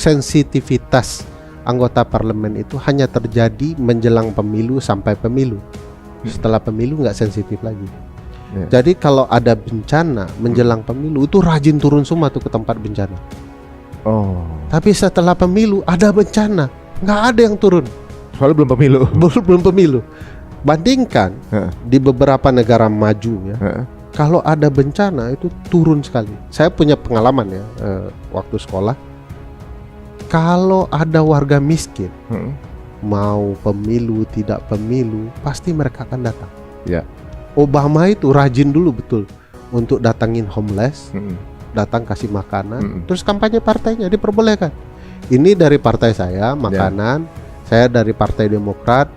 sensitivitas anggota parlemen itu hanya terjadi menjelang pemilu sampai pemilu. Setelah pemilu nggak sensitif lagi. Jadi kalau ada bencana menjelang pemilu itu rajin turun semua tuh ke tempat bencana. Tapi setelah pemilu ada bencana, nggak ada yang turun. Soalnya belum pemilu. Belum pemilu. Bandingkan di beberapa negara maju ya. Kalau ada bencana itu turun sekali. Saya punya pengalaman ya waktu sekolah. Kalau ada warga miskin, mau pemilu tidak pemilu, pasti mereka akan datang. Ya. Obama itu rajin dulu betul untuk datangin homeless, datang kasih makanan, terus kampanye partainya diperbolehkan. Ini dari partai saya makanan, saya dari Partai Demokrat,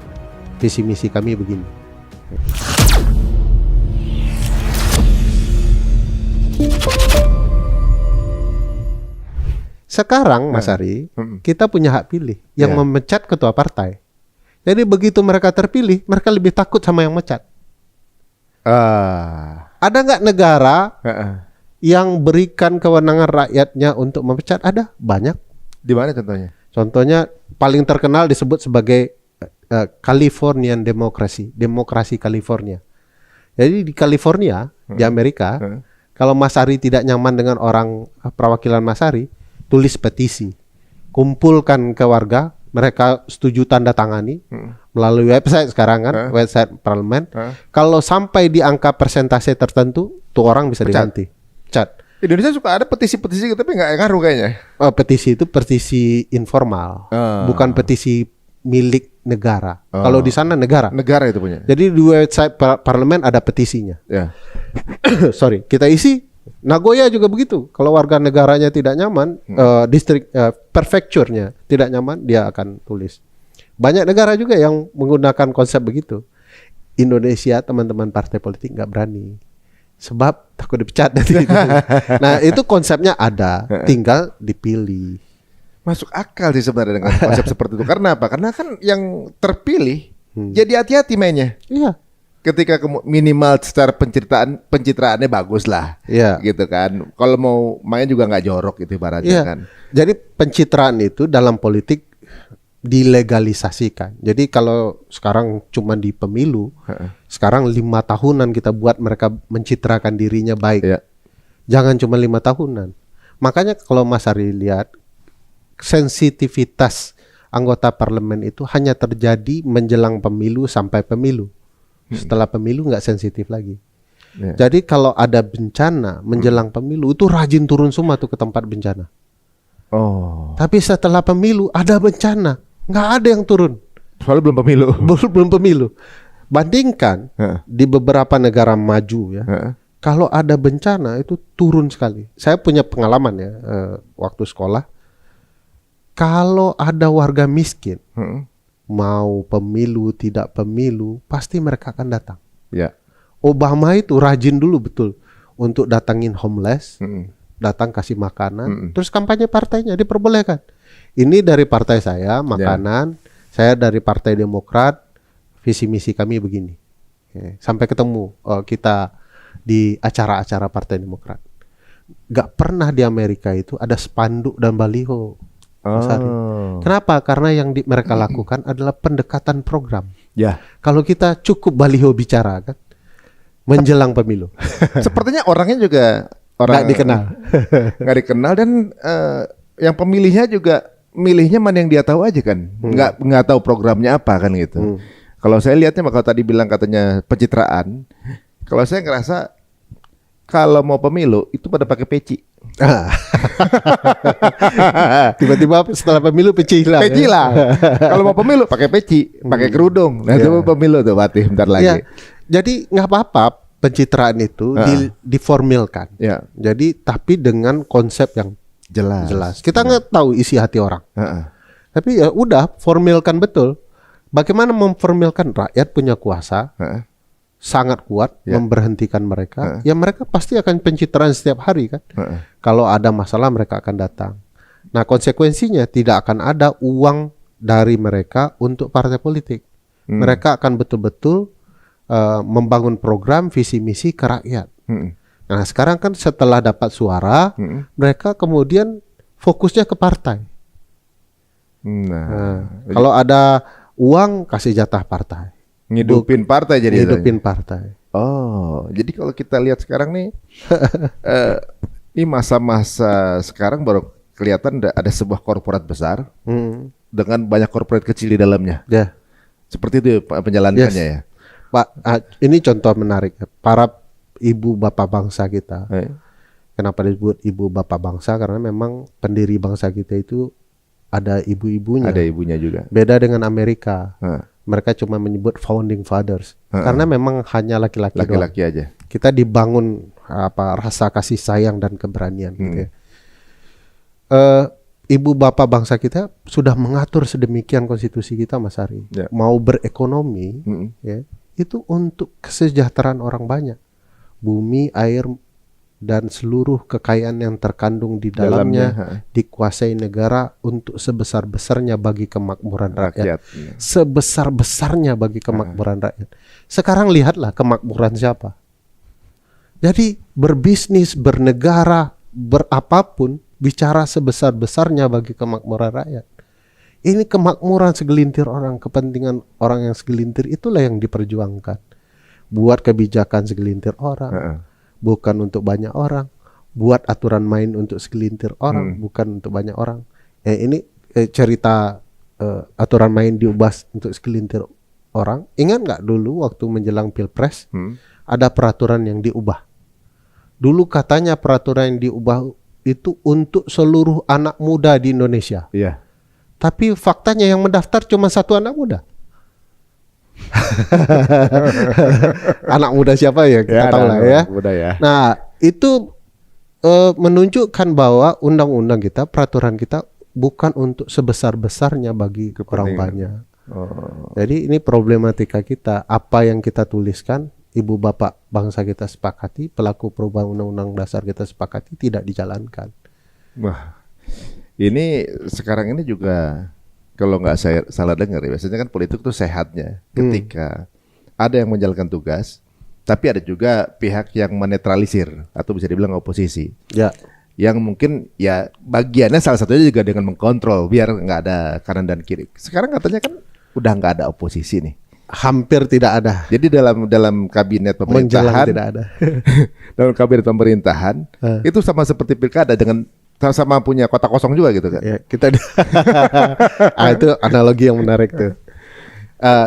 visi misi kami begini. Sekarang Mas Ari, kita punya hak pilih yang memecat ketua partai. Jadi begitu mereka terpilih, mereka lebih takut sama yang mecat. Ada nggak negara yang berikan kewenangan rakyatnya untuk memecat? Ada, banyak. Di mana contohnya? Contohnya paling terkenal disebut sebagai Californian Democracy, demokrasi California. Jadi di California, di Amerika, kalau Mas Ari tidak nyaman dengan orang perwakilan Mas Ari, tulis petisi, kumpulkan ke warga, mereka setuju tanda tangani melalui website sekarang kan, website parlemen. Kalau sampai di angka persentase tertentu, tuh orang bisa diganti. Pecat. Indonesia suka ada petisi-petisi tapi nggak ngaruh kayaknya. Petisi itu petisi informal, bukan petisi milik negara. Kalau di sana negara itu punya. Jadi di website parlemen ada petisinya. Sorry, kita isi. Nagoya juga begitu. Kalau warga negaranya tidak nyaman, distrik prefecture-nya tidak nyaman, dia akan tulis. Banyak negara juga yang menggunakan konsep begitu. Indonesia teman-teman partai politik nggak berani, sebab takut dipecat nanti. Nah itu konsepnya ada, tinggal dipilih. Masuk akal sih sebenarnya dengan konsep seperti itu. Karena apa? Karena kan yang terpilih jadi hati-hati mainnya. Iya. Ketika minimal secara pencitraannya bagus lah, gitu kan. Kalau mau main juga nggak jorok gitu ibaratnya kan. Jadi pencitraan itu dalam politik dilegalisasikan. Jadi kalau sekarang cuma di pemilu, sekarang 5 tahunan kita buat mereka mencitrakan dirinya baik. Jangan cuma 5 tahunan. Makanya kalau Mas Ari lihat, sensitivitas anggota parlemen itu hanya terjadi menjelang pemilu sampai pemilu. Setelah pemilu nggak sensitif lagi. Jadi kalau ada bencana menjelang pemilu itu rajin turun semua tuh ke tempat bencana. Tapi setelah pemilu ada bencana, nggak ada yang turun. Soalnya belum pemilu. Belum pemilu. Bandingkan di beberapa negara maju ya. Kalau ada bencana itu turun sekali. Saya punya pengalaman ya waktu sekolah. Kalau ada warga miskin, mau pemilu tidak pemilu, pasti mereka akan datang. Obama itu rajin dulu betul untuk datangin homeless, datang kasih makanan, terus kampanye partainya diperbolehkan. Ini dari partai saya makanan, saya dari Partai Demokrat, visi misi kami begini. Sampai ketemu kita di acara-acara Partai Demokrat. Gak pernah di Amerika itu ada spanduk dan baliho. Kenapa? Karena yang mereka lakukan adalah pendekatan program. Kalau kita cukup baliho bicara kan menjelang pemilu. Sepertinya orangnya juga nggak dikenal, nggak dikenal dan yang pemilihnya juga milihnya mana yang dia tahu aja kan, nggak tahu programnya apa kan gitu. Kalau saya lihatnya, kalau tadi bilang katanya pencitraan, kalau saya ngerasa kalau mau pemilu itu pada pakai peci. Tiba-tiba setelah pemilu peci hilang. Kalau mau pemilu pakai peci, pakai kerudung. Nah itu pemilu tuh Fatih bentar lagi. Jadi nggak apa-apa pencitraan itu diformilkan. Jadi tapi dengan konsep yang jelas. Kita nggak tahu isi hati orang. Tapi ya udah formilkan betul. Bagaimana memformilkan? Rakyat punya kuasa. Sangat kuat memberhentikan mereka, ya mereka pasti akan pencitraan setiap hari kan. Kalau ada masalah mereka akan datang. Nah konsekuensinya tidak akan ada uang dari mereka untuk partai politik. Mereka akan betul-betul membangun program visi misi ke rakyat. Nah sekarang kan setelah dapat suara, mereka kemudian fokusnya ke partai. Kalau ada uang kasih jatah partai. Ngidupin partai jadi. Ngidupin partai. Oh, jadi kalau kita lihat sekarang nih, ini masa-masa sekarang baru kelihatan ada sebuah korporat besar dengan banyak korporat kecil di dalamnya. Ya. Seperti itu penjalanannya ya. Pak, ini contoh menarik. Para ibu bapak bangsa kita. Kenapa disebut ibu bapak bangsa? Karena memang pendiri bangsa kita itu ada ibu-ibunya. Ada ibunya juga. Beda dengan Amerika. Mereka cuma menyebut founding fathers. Karena memang hanya laki-laki aja. Kita dibangun rasa kasih sayang dan keberanian. Gitu ya. Ibu bapak bangsa kita sudah mengatur sedemikian konstitusi kita, Mas Ari. Mau berekonomi, ya, itu untuk kesejahteraan orang banyak. Bumi, air, dan seluruh kekayaan yang terkandung di dalamnya dikuasai negara untuk sebesar-besarnya bagi kemakmuran rakyat. Sebesar-besarnya bagi kemakmuran rakyat. Sekarang lihatlah kemakmuran siapa. Jadi berbisnis, bernegara, berapapun, bicara sebesar-besarnya bagi kemakmuran rakyat. Ini kemakmuran segelintir orang, kepentingan orang yang segelintir, itulah yang diperjuangkan. Buat kebijakan segelintir orang. Bukan untuk banyak orang, buat aturan main untuk segelintir orang, bukan untuk banyak orang. Ini cerita aturan main diubah untuk segelintir orang. Ingat nggak dulu waktu menjelang Pilpres ada peraturan yang diubah. Dulu katanya peraturan yang diubah itu untuk seluruh anak muda di Indonesia. Iya. Tapi faktanya yang mendaftar cuma satu anak muda. Anak muda siapa ya kita tahu lah ya. Muda ya. Nah itu menunjukkan bahwa undang-undang kita, peraturan kita bukan untuk sebesar-besarnya bagi orang banyak. Jadi ini problematika kita. Apa yang kita tuliskan, ibu bapak bangsa kita sepakati, pelaku perubahan undang-undang dasar kita sepakati, tidak dijalankan. Wah, ini sekarang ini juga, kalau nggak saya salah dengar ya, biasanya kan politik itu sehatnya ketika ada yang menjalankan tugas, tapi ada juga pihak yang menetralisir atau bisa dibilang oposisi. Ya. Yang mungkin ya bagiannya salah satunya juga dengan mengkontrol biar nggak ada kanan dan kiri. Sekarang katanya kan udah nggak ada oposisi nih. Hampir tidak ada. Jadi dalam kabinet pemerintahan tidak ada. Dalam kabinet pemerintahan itu sama seperti pilkada, dengan sama punya kotak kosong juga gitu kan. Ya, kita itu analogi yang menarik tuh.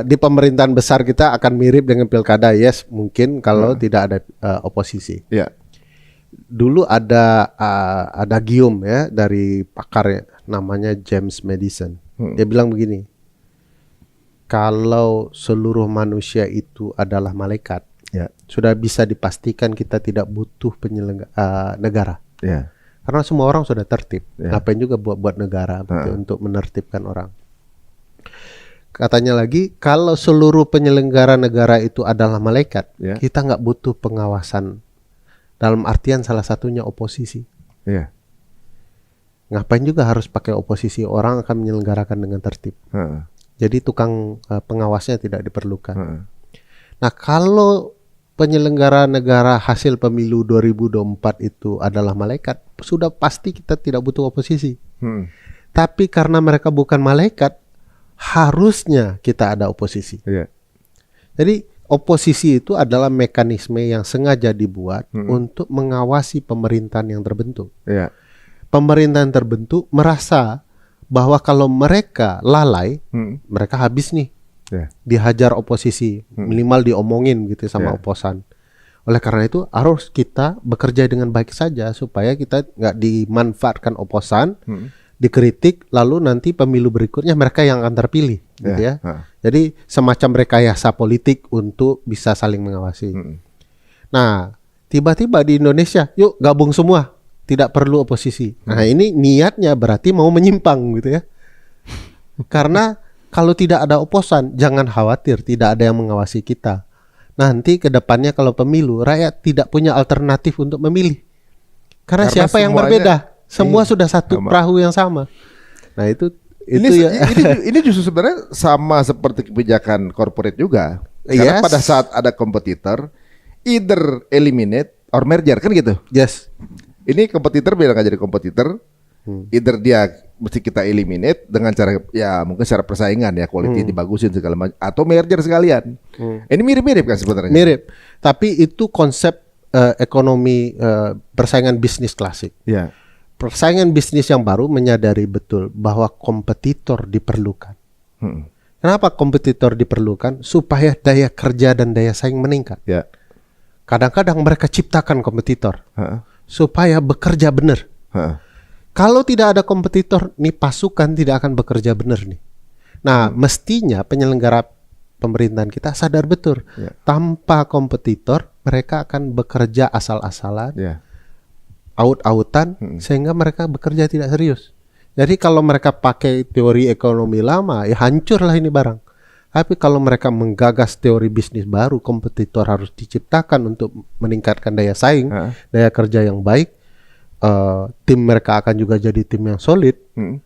Di pemerintahan besar kita akan mirip dengan pilkada, yes, mungkin kalau tidak ada oposisi. Ya. Dulu ada gium ya dari pakar ya, namanya James Madison. Dia bilang begini. Kalau seluruh manusia itu adalah malaikat, ya, sudah bisa dipastikan kita tidak butuh penyelenggara negara. Ya. Karena semua orang sudah tertib. Ya. Ngapain juga buat negara untuk menertibkan orang. Katanya lagi, kalau seluruh penyelenggara negara itu adalah malaikat, ya, kita nggak butuh pengawasan. Dalam artian salah satunya oposisi. Ya. Ngapain juga harus pakai oposisi, orang akan menyelenggarakan dengan tertib. Jadi tukang pengawasnya tidak diperlukan. Nah kalau penyelenggara negara hasil pemilu 2024 itu adalah malaikat, sudah pasti kita tidak butuh oposisi. Tapi karena mereka bukan malaikat, harusnya kita ada oposisi. Yeah. Jadi oposisi itu adalah mekanisme yang sengaja dibuat untuk mengawasi pemerintahan yang terbentuk. Yeah. Pemerintahan terbentuk merasa bahwa kalau mereka lalai, mereka habis nih. Yeah. Dihajar oposisi, minimal diomongin gitu sama oposan. Oleh karena itu harus kita bekerja dengan baik saja supaya kita nggak dimanfaatkan oposan, dikritik, lalu nanti pemilu berikutnya mereka yang akan terpilih, gitu ya. Jadi semacam rekayasa politik untuk bisa saling mengawasi. Nah, tiba-tiba di Indonesia, yuk gabung semua, tidak perlu oposisi. Nah, ini niatnya berarti mau menyimpang, gitu ya. Karena kalau tidak ada oposan, jangan khawatir, tidak ada yang mengawasi kita. Nanti ke depannya kalau pemilu, rakyat tidak punya alternatif untuk memilih. Karena siapa yang berbeda? Semua sudah satu perahu yang sama. Nah itu ini justru sebenarnya sama seperti kebijakan corporate juga. Karena pada saat ada kompetitor, either eliminate or merger kan gitu. Yes. Ini kompetitor biar nggak jadi kompetitor, Either dia mesti kita eliminate dengan cara ya mungkin secara persaingan ya, quality dibagusin segala macam, atau merger sekalian. Ini mirip-mirip kan sebenarnya. Mirip, tapi itu konsep ekonomi persaingan bisnis klasik. Ya. Persaingan bisnis yang baru menyadari betul bahwa kompetitor diperlukan. Kenapa kompetitor diperlukan? Supaya daya kerja dan daya saing meningkat. Ya. Kadang-kadang mereka ciptakan kompetitor supaya bekerja benar. Kalau tidak ada kompetitor, nih pasukan tidak akan bekerja benar nih. Nah, mestinya penyelenggara pemerintahan kita sadar betul, tanpa kompetitor mereka akan bekerja asal-asalan, aut-autan, sehingga mereka bekerja tidak serius. Jadi kalau mereka pakai teori ekonomi lama, ya hancurlah ini barang. Tapi kalau mereka menggagas teori bisnis baru, kompetitor harus diciptakan untuk meningkatkan daya saing, daya kerja yang baik. Tim mereka akan juga jadi tim yang solid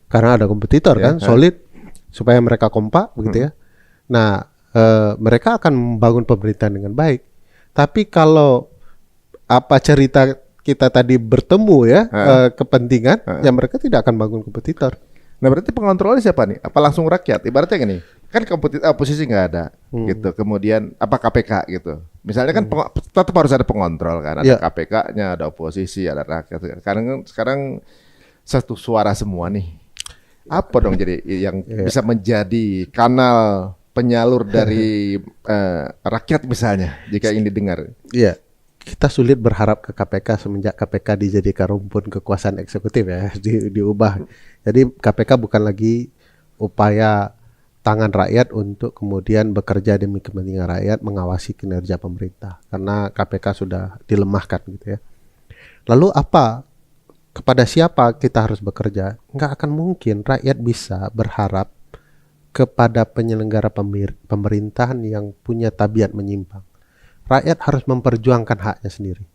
karena ada kompetitor kan, solid supaya mereka kompak begitu ya. Nah, mereka akan membangun pemerintahan dengan baik. Tapi kalau apa cerita kita tadi bertemu ya kepentingan, ya mereka tidak akan bangun kompetitor. Nah, berarti pengontrolnya siapa nih? Apa langsung rakyat? Ibaratnya gini, kan oposisi nggak ada gitu. Kemudian apa KPK gitu. Misalnya kan tetap harus ada pengontrol kan. Ada KPK-nya, ada oposisi, ada rakyat. Sekarang satu suara semua nih. Apa dong jadi yang bisa menjadi kanal penyalur dari rakyat misalnya jika ini didengar? Iya. Kita sulit berharap ke KPK semenjak KPK dijadikan rumpun kekuasaan eksekutif ya, diubah. Jadi KPK bukan lagi upaya tangan rakyat untuk kemudian bekerja demi kepentingan rakyat, mengawasi kinerja pemerintah. Karena KPK sudah dilemahkan gitu ya. Lalu apa? Kepada siapa kita harus bekerja? Nggak akan mungkin rakyat bisa berharap kepada penyelenggara pemerintahan yang punya tabiat menyimpang. Rakyat harus memperjuangkan haknya sendiri.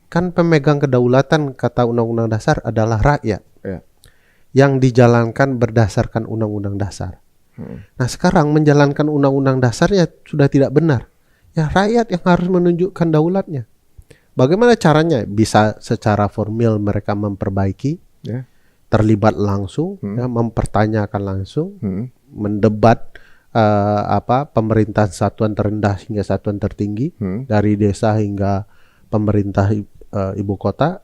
Kan pemegang kedaulatan kata Undang-Undang Dasar adalah rakyat yang dijalankan berdasarkan Undang-Undang Dasar. Nah sekarang menjalankan Undang-Undang Dasarnya sudah tidak benar. Ya rakyat yang harus menunjukkan daulatnya. Bagaimana caranya? Bisa secara formil mereka memperbaiki, terlibat langsung, ya, mempertanyakan langsung, mendebat pemerintahan satuan terendah hingga satuan tertinggi, dari desa hingga pemerintah ibu kota,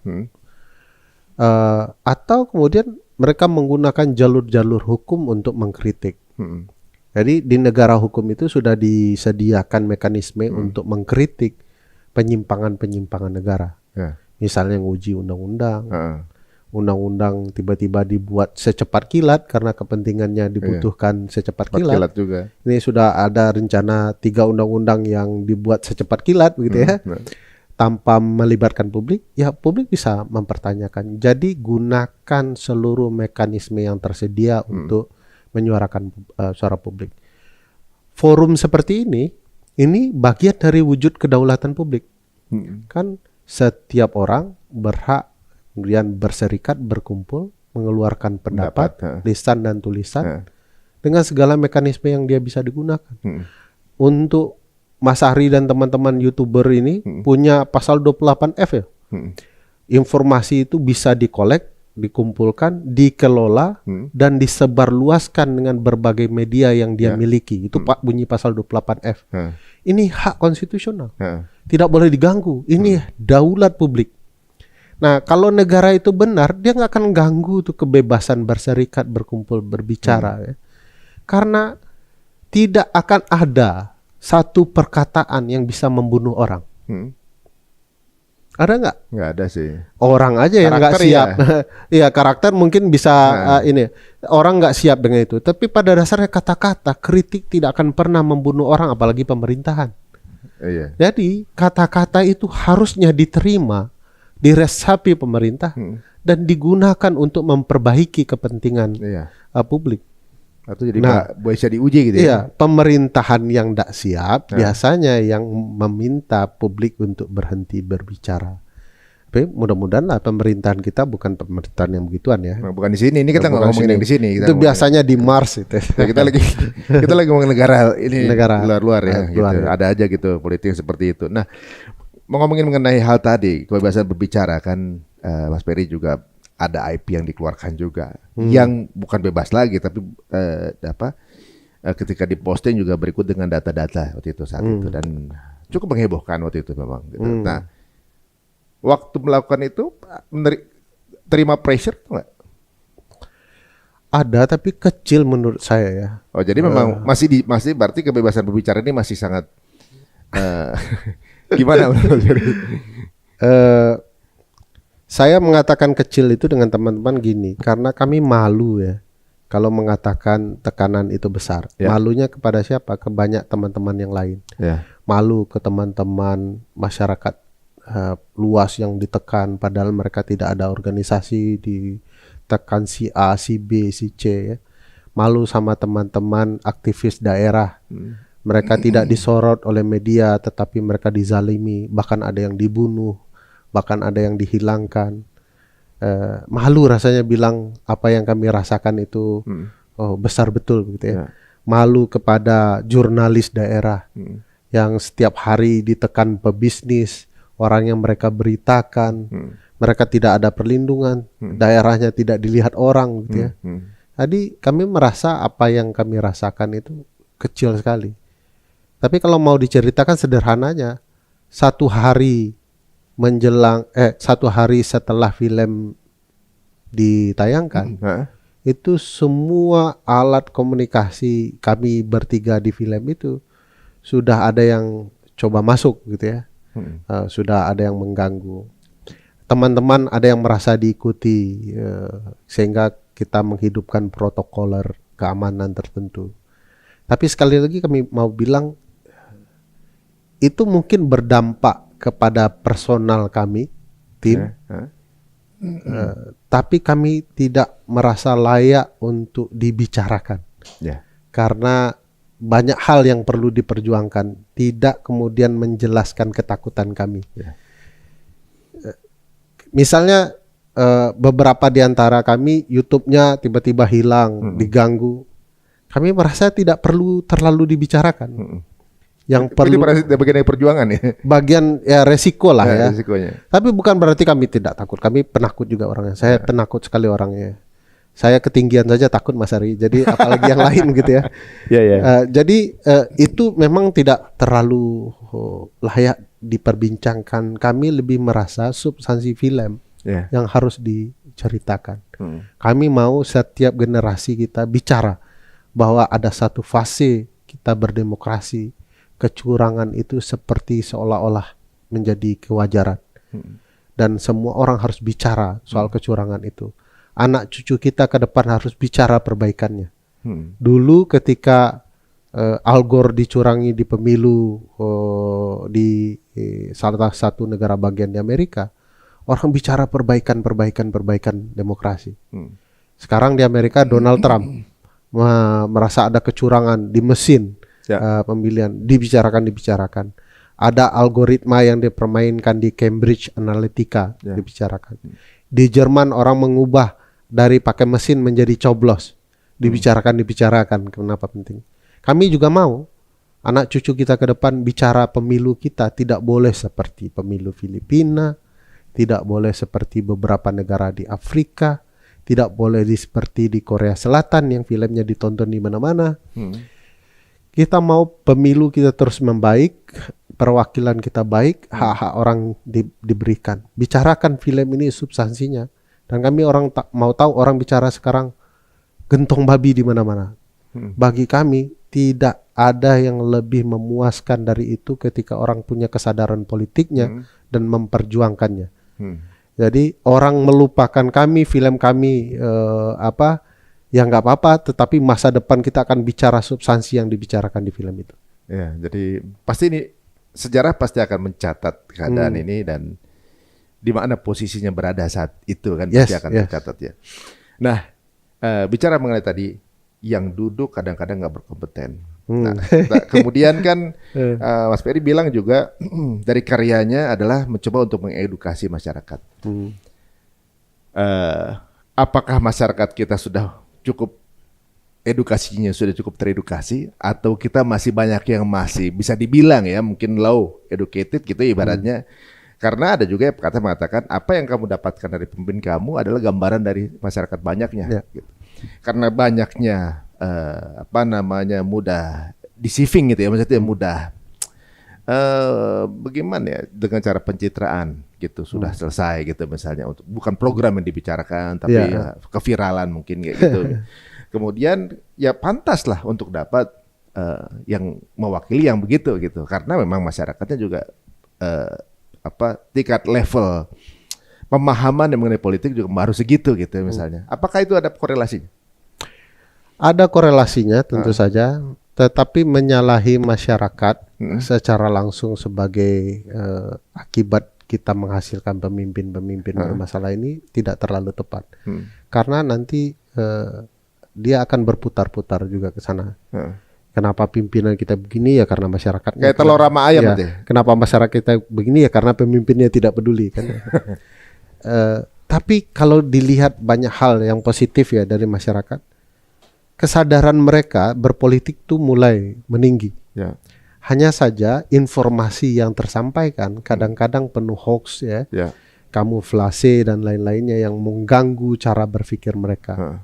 atau kemudian mereka menggunakan jalur-jalur hukum untuk mengkritik. Jadi di negara hukum itu sudah disediakan mekanisme untuk mengkritik penyimpangan-penyimpangan negara. Misalnya nguji undang-undang. Undang-undang tiba-tiba dibuat secepat kilat karena kepentingannya dibutuhkan secepat kilat juga. Ini sudah ada rencana 3 undang-undang yang dibuat secepat kilat begitu ya. Tanpa melibatkan publik, ya publik bisa mempertanyakan. Jadi gunakan seluruh mekanisme yang tersedia untuk menyuarakan suara publik. Forum seperti ini bagian dari wujud kedaulatan publik. Kan setiap orang berhak kemudian berserikat, berkumpul, mengeluarkan pendapat, lisan dan tulisan dengan segala mekanisme yang dia bisa digunakan. Untuk Mas Ahri dan teman-teman YouTuber ini punya pasal 28F ya. Informasi itu bisa dikolek, dikumpulkan, dikelola dan disebarluaskan dengan berbagai media yang dia miliki. Itu bunyi pasal 28F. Ini hak konstitusional. Tidak boleh diganggu. Ini daulat publik. Nah, kalau negara itu benar, dia nggak akan ganggu tuh kebebasan berserikat, berkumpul, berbicara. Ya. Karena tidak akan ada satu perkataan yang bisa membunuh orang. Ada nggak? Nggak ada sih. Orang aja yang nggak siap. Iya, karakter mungkin bisa ini. Orang nggak siap dengan itu. Tapi pada dasarnya kata-kata kritik tidak akan pernah membunuh orang, apalagi pemerintahan. Jadi kata-kata itu harusnya diterima, diresapi pemerintah dan digunakan untuk memperbaiki kepentingan publik. Atau jadi bisa diuji gitu ya. Pemerintahan yang tidak siap biasanya yang meminta publik untuk berhenti berbicara. Tapi mudah-mudahan lah pemerintahan kita bukan pemerintahan yang begituan ya. Nah, bukan di sini. Ini kita nggak ngomongin yang di sini. Itu biasanya di Mars itu. Ya, kita lagi ngomongin negara ini, luar-luar ya. Gitu. Ada aja gitu politik seperti itu. Nah, mau ngomongin mengenai hal tadi, kebebasan berbicara kan, Mas Peri juga ada IP yang dikeluarkan juga, yang bukan bebas lagi, tapi ketika diposting juga berikut dengan data-data waktu itu saat itu, dan cukup menghebohkan waktu itu memang. Gitu. Nah, waktu melakukan itu terima pressure nggak? Ada, tapi kecil menurut saya ya. Oh, jadi memang masih berarti kebebasan berbicara ini masih sangat gimana menurut saya mengatakan kecil itu dengan teman-teman gini, karena kami malu ya kalau mengatakan tekanan itu besar. Malunya kepada siapa? Ke banyak teman-teman yang lain. Malu ke teman-teman masyarakat luas yang ditekan, padahal mereka tidak ada organisasi, ditekan si A, si B, si C ya. Malu sama teman-teman aktivis daerah. Mereka tidak disorot oleh media, tetapi mereka dizalimi, bahkan ada yang dibunuh, bahkan ada yang dihilangkan. Malu rasanya bilang apa yang kami rasakan itu besar betul gitu ya. Malu kepada jurnalis daerah yang setiap hari ditekan pebisnis, orang yang mereka beritakan, mereka tidak ada perlindungan, daerahnya tidak dilihat orang gitu ya. Jadi kami merasa apa yang kami rasakan itu kecil sekali. Tapi kalau mau diceritakan sederhananya, satu hari setelah film ditayangkan, itu semua alat komunikasi kami bertiga di film itu sudah ada yang coba masuk gitu ya. Sudah ada yang mengganggu. Teman-teman ada yang merasa diikuti, sehingga kita menghidupkan protokoler keamanan tertentu. Tapi sekali lagi kami mau bilang, itu mungkin berdampak kepada personal kami, tim, tapi kami tidak merasa layak untuk dibicarakan, karena banyak hal yang perlu diperjuangkan, tidak kemudian menjelaskan ketakutan kami. Misalnya beberapa di antara kami YouTube-nya tiba-tiba hilang, diganggu. Kami merasa tidak perlu terlalu dibicarakan. Yang perlu bagian dari perjuangan ya. Bagian ya resiko lah ya. Resikonya. Tapi bukan berarti kami tidak takut. Kami penakut juga orangnya. Saya penakut sekali orangnya. Saya ketinggian saja takut Mas Ari. Jadi apalagi yang lain gitu ya. Jadi itu memang tidak terlalu layak diperbincangkan. Kami lebih merasa substansi film yang harus diceritakan. Kami mau setiap generasi kita bicara bahwa ada satu fase kita berdemokrasi, kecurangan itu seperti seolah-olah menjadi kewajaran. Dan semua orang harus bicara soal kecurangan itu. Anak cucu kita ke depan harus bicara perbaikannya. Dulu ketika Al Gore dicurangi di pemilu di salah satu negara bagian di Amerika, orang bicara perbaikan demokrasi. Sekarang di Amerika Donald Trump merasa ada kecurangan di mesin pemilihan, dibicarakan. Ada algoritma yang dipermainkan di Cambridge Analytica, dibicarakan. Di Jerman orang mengubah dari pakai mesin menjadi coblos, dibicarakan. Kenapa penting? Kami juga mau anak cucu kita ke depan bicara pemilu kita tidak boleh seperti pemilu Filipina, tidak boleh seperti beberapa negara di Afrika, tidak boleh seperti di Korea Selatan yang filmnya ditonton di mana-mana. Kita mau pemilu kita terus membaik, perwakilan kita baik, hak-hak orang diberikan. Bicarakan film ini substansinya. Dan kami mau tahu orang bicara sekarang gentong babi di mana-mana. Bagi kami tidak ada yang lebih memuaskan dari itu ketika orang punya kesadaran politiknya dan memperjuangkannya. Jadi orang melupakan kami, film kami ya nggak apa-apa, tetapi masa depan kita akan bicara substansi yang dibicarakan di film itu. Ya, jadi pasti ini sejarah pasti akan mencatat keadaan ini dan di mana posisinya berada saat itu kan pasti akan tercatat ya. Nah, bicara mengenai tadi yang duduk kadang-kadang nggak berkompeten. Nah, kemudian kan Mas Ferry bilang juga dari karyanya adalah mencoba untuk mengedukasi masyarakat. Apakah masyarakat kita sudah cukup edukasinya sudah cukup teredukasi atau kita masih banyak yang masih bisa dibilang ya mungkin low educated gitu ibaratnya Karena ada juga yang mengatakan apa yang kamu dapatkan dari pemimpin kamu adalah gambaran dari masyarakat banyaknya. Gitu. Karena banyaknya mudah deceiving gitu ya, maksudnya mudah bagaimana ya dengan cara pencitraan gitu sudah selesai gitu misalnya untuk bukan program yang dibicarakan tapi keviralan mungkin kayak gitu. Kemudian ya pantas lah untuk dapat yang mewakili yang begitu gitu karena memang masyarakatnya juga tingkat level pemahaman yang mengenai politik juga baru segitu gitu misalnya. Apakah itu ada korelasinya? Ada korelasinya tentu saja, tetapi menyalahi masyarakat secara langsung sebagai akibat kita menghasilkan pemimpin-pemimpin bermasalah ini tidak terlalu tepat. Karena nanti dia akan berputar-putar juga ke sana. Kenapa pimpinan kita begini ya karena masyarakatnya. Kayak telur sama ayam ya. Kenapa masyarakat kita begini ya karena pemimpinnya tidak peduli kan. Tapi kalau dilihat banyak hal yang positif ya dari masyarakat, kesadaran mereka berpolitik tuh mulai meninggi. Ya. Hanya saja informasi yang tersampaikan kadang-kadang penuh hoax ya, kamuflase dan lain-lainnya yang mengganggu cara berpikir mereka.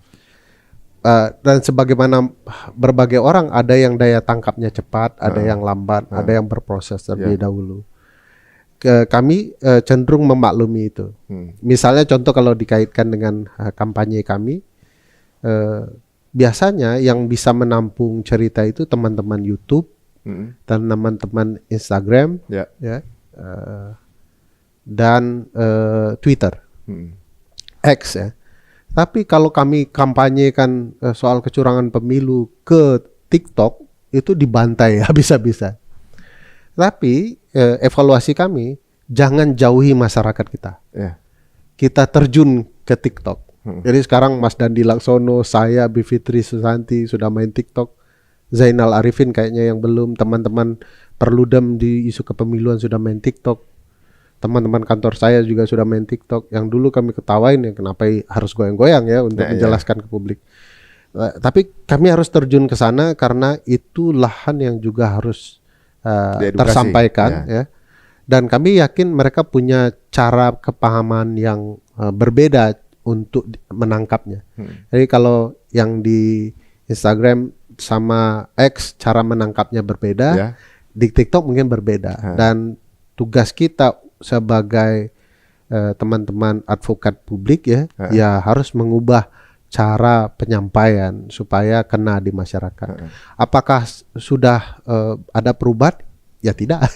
Dan sebagaimana berbagai orang, ada yang daya tangkapnya cepat, ada yang lambat, ada yang berproses terlebih dahulu. Kami cenderung memaklumi itu. Misalnya contoh kalau dikaitkan dengan kampanye kami, biasanya yang bisa menampung cerita itu teman-teman YouTube dan teman-teman Instagram, dan Twitter, X ya. Tapi kalau kami kampanyekan soal kecurangan pemilu ke TikTok, itu dibantai habis-habisan. Tapi evaluasi kami, jangan jauhi masyarakat kita. Kita terjun ke TikTok. Jadi sekarang Mas Dandi Laksono, saya, Bivitri Susanti sudah main TikTok. Zainal Arifin kayaknya yang belum. Teman-teman Perludem di isu kepemiluan sudah main TikTok. Teman-teman kantor saya juga sudah main TikTok. Yang dulu kami ketawain ya kenapa harus goyang-goyang ya untuk menjelaskan ke publik. Tapi kami harus terjun ke sana karena itu lahan yang juga harus tersampaikan ya. Dan kami yakin mereka punya cara kepahaman yang berbeda untuk menangkapnya. Jadi kalau yang di Instagram sama X cara menangkapnya berbeda, di TikTok mungkin berbeda. Dan tugas kita sebagai teman-teman advokat publik ya harus mengubah cara penyampaian supaya kena di masyarakat. Apakah sudah ada perubahan? Ya tidak.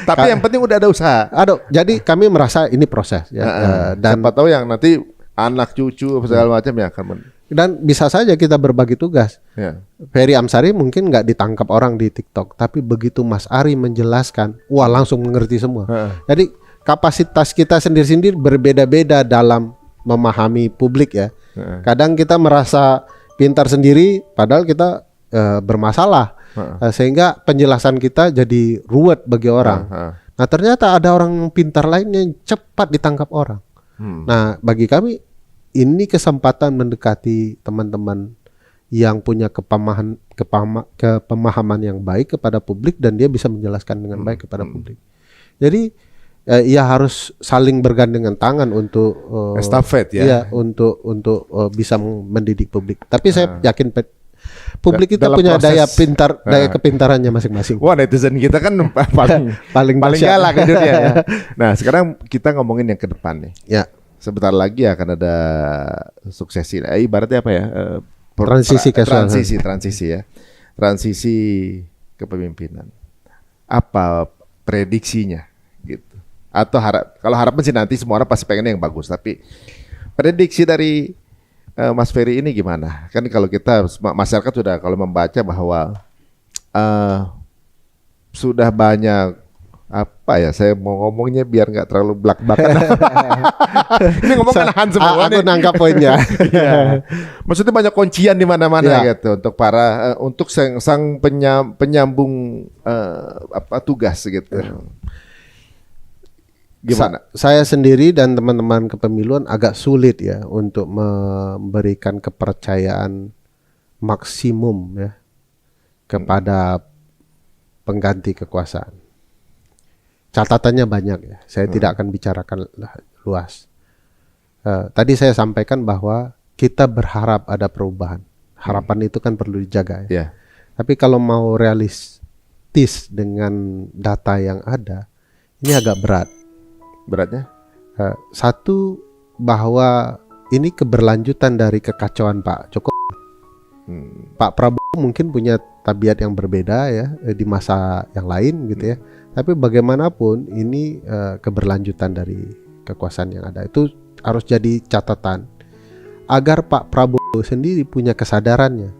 Tapi yang penting udah ada usaha. Jadi kami merasa ini proses ya. Dan siapa tahu yang nanti anak cucu segala macam ya akan. Dan bisa saja kita berbagi tugas. Ferry Amsari mungkin nggak ditangkap orang di TikTok, tapi begitu Mas Ari menjelaskan, wah langsung mengerti semua. Jadi kapasitas kita sendiri-sendiri berbeda-beda dalam memahami publik ya. Kadang kita merasa pintar sendiri, padahal kita bermasalah. Sehingga penjelasan kita jadi ruwet bagi orang. Nah ternyata ada orang pintar lain yang cepat ditangkap orang. Nah bagi kami ini kesempatan mendekati teman-teman yang punya kepemahaman yang baik kepada publik dan dia bisa menjelaskan dengan baik kepada publik. Jadi ya harus saling bergandengan tangan untuk estafet untuk bisa mendidik publik. Tapi saya yakin publik kita punya daya kepintarannya masing-masing. Wah, netizen kita kan paling galak di dunia ya. Nah, sekarang kita ngomongin yang ke depan nih. Ya. Sebentar lagi akan ada suksesi. Ibaratnya apa ya? Transisi kepemimpinan. Apa prediksinya gitu? Atau kalau harapan sih nanti semua orang pasti pengen yang bagus, tapi prediksi dari Mas Ferry ini gimana? Kan kalau kita masyarakat sudah kalau membaca bahwa sudah banyak saya mau ngomongnya biar nggak terlalu belak-belakan. Ini ngomong kan semua. Aku nangkap poinnya. Maksudnya banyak kuncian di mana-mana gitu untuk para untuk sang penyambung tugas gitu. Gimana? Saya sendiri dan teman-teman kepemiluan agak sulit ya untuk memberikan kepercayaan maksimum ya kepada pengganti kekuasaan. catatannya banyak ya. Saya tidak akan bicarakan luas. Tadi saya sampaikan bahwa kita berharap ada perubahan. Harapan itu kan perlu dijaga ya. Yeah. Tapi kalau mau realistis dengan data yang ada, ini agak berat. Beratnya? Satu, bahwa ini keberlanjutan dari kekacauan Pak Jokowi. Pak Prabowo mungkin punya tabiat yang berbeda ya di masa yang lain gitu ya. Tapi bagaimanapun ini keberlanjutan dari kekuasaan yang ada. Itu harus jadi catatan agar Pak Prabowo sendiri punya kesadarannya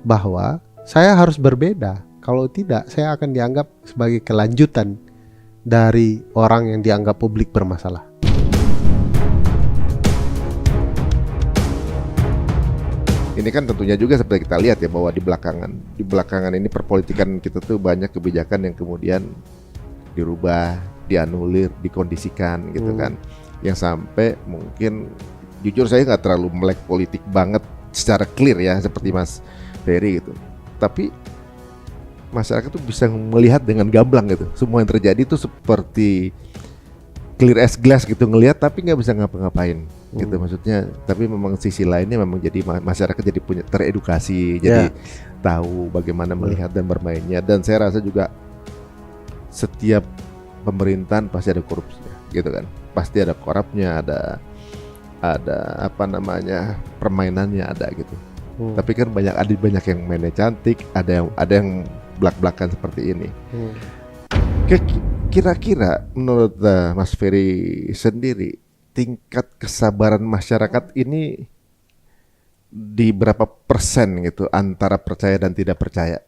bahwa saya harus berbeda. Kalau tidak, saya akan dianggap sebagai kelanjutan dari orang yang dianggap publik bermasalah. Ini kan tentunya juga seperti kita lihat ya, bahwa di belakangan ini perpolitikan kita tuh banyak kebijakan yang kemudian dirubah, dianulir, dikondisikan gitu kan. Yang sampai mungkin jujur saya nggak terlalu melek politik banget secara clear ya seperti Mas Ferry gitu. Tapi masyarakat tuh bisa melihat dengan gamblang gitu. Semua yang terjadi tuh seperti clear as glass gitu, ngelihat tapi nggak bisa ngapa-ngapain gitu maksudnya. Tapi memang sisi lainnya memang jadi masyarakat jadi punya teredukasi, jadi tahu bagaimana melihat dan bermainnya. Dan saya rasa juga setiap pemerintahan pasti ada korupsinya gitu kan. Pasti ada korupnya, ada apa namanya, permainannya ada gitu. Tapi kan banyak yang mainnya cantik, ada yang belak-belakan seperti ini. Kira-kira menurut Mas Ferry sendiri, tingkat kesabaran masyarakat ini di berapa persen gitu antara percaya dan tidak percaya?